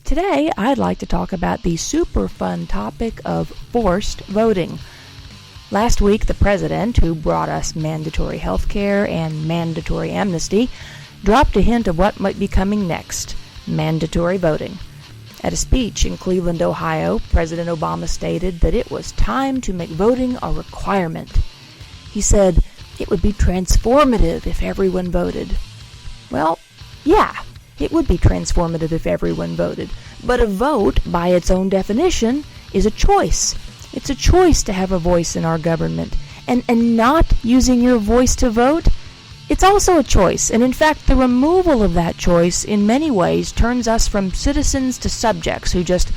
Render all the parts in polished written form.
Today, I'd like to talk about the super fun topic of forced voting. Last week, the president, who brought us mandatory health care and mandatory amnesty, dropped a hint of what might be coming next: mandatory voting. At a speech in Cleveland, Ohio, President Obama stated that it was time to make voting a requirement. He said it would be transformative if everyone voted. Well, yeah, it would be transformative if everyone voted, but a vote, by its own definition, is a choice. It's a choice to have a voice in our government, and not using your voice to vote, it's also a choice. And in fact, the removal of that choice in many ways turns us from citizens to subjects who just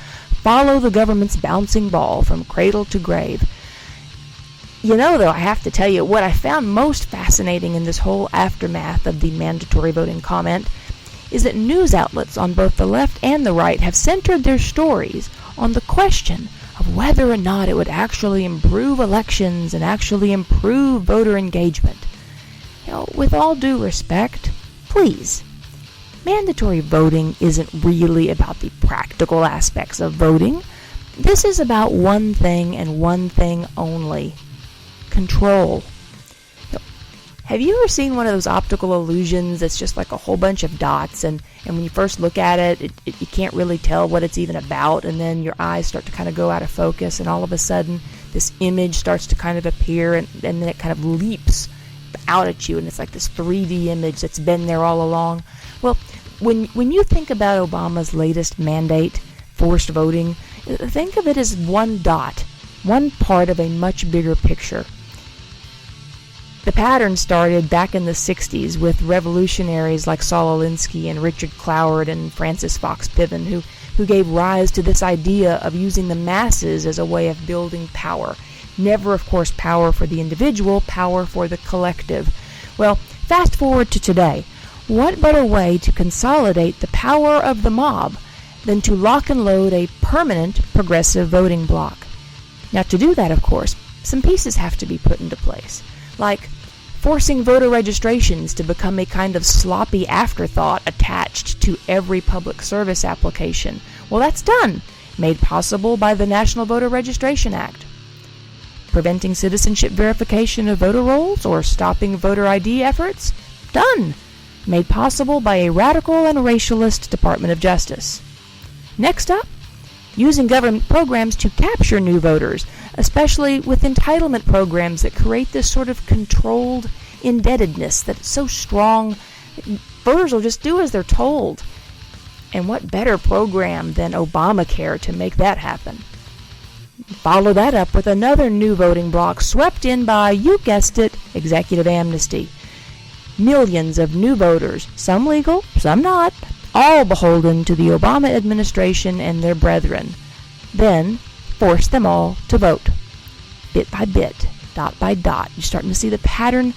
follow the government's bouncing ball from cradle to grave. You know, though, I have to tell you, what I found most fascinating in this whole aftermath of the mandatory voting comment is that news outlets on both the left and the right have centered their stories on the question of whether or not it would actually improve elections and actually improve voter engagement. You know, with all due respect, please, mandatory voting isn't really about the practical aspects of voting. This is about one thing and one thing only: control. Have you ever seen one of those optical illusions that's just like a whole bunch of dots, and when you first look at it, you can't really tell what it's even about, and then your eyes start to kind of go out of focus, and all of a sudden this image starts to kind of appear, and then it kind of leaps out at you, and it's like this 3D image that's been there all along? Well, when you think about Obama's latest mandate, forced voting, think of it as one dot, one part of a much bigger picture. The pattern started back in the 60s with revolutionaries like Saul Alinsky and Richard Cloward and Francis Fox Piven, who gave rise to this idea of using the masses as a way of building power. Never, of course, power for the individual, power for the collective. Well, fast forward to today. What better way to consolidate the power of the mob than to lock and load a permanent progressive voting bloc? Now, to do that, of course, some pieces have to be put into place, like forcing voter registrations to become a kind of sloppy afterthought attached to every public service application. Well, that's done, made possible by the National Voter Registration Act. Preventing citizenship verification of voter rolls or stopping voter ID efforts? Done, made possible by a radical and racialist Department of Justice. Next up, using government programs to capture new voters, especially with entitlement programs that create this sort of controlled indebtedness that's so strong, voters will just do as they're told. And what better program than Obamacare to make that happen? Follow that up with another new voting bloc swept in by, you guessed it, executive amnesty. Millions of new voters, some legal, some not, all beholden to the Obama administration and their brethren. Then force them all to vote. Bit by bit, dot by dot. You're starting to see the pattern.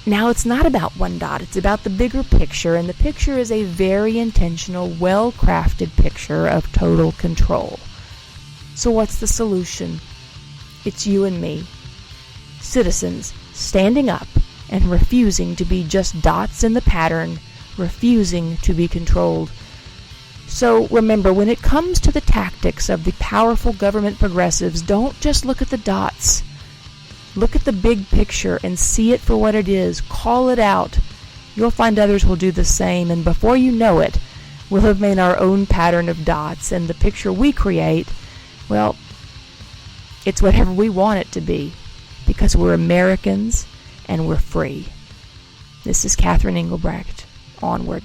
Now it's not about one dot, it's about the bigger picture, and the picture is a very intentional, well-crafted picture of total control. So what's the solution? It's you and me, citizens standing up and refusing to be just dots in the pattern, refusing to be controlled. So remember, when it comes to the tactics of the powerful government progressives, don't just look at the dots. Look at the big picture and see it for what it is. Call it out. You'll find others will do the same, and before you know it, we'll have made our own pattern of dots, and the picture we create, well, it's whatever we want it to be, because we're Americans and we're free. This is Catherine Englebrecht. Onward.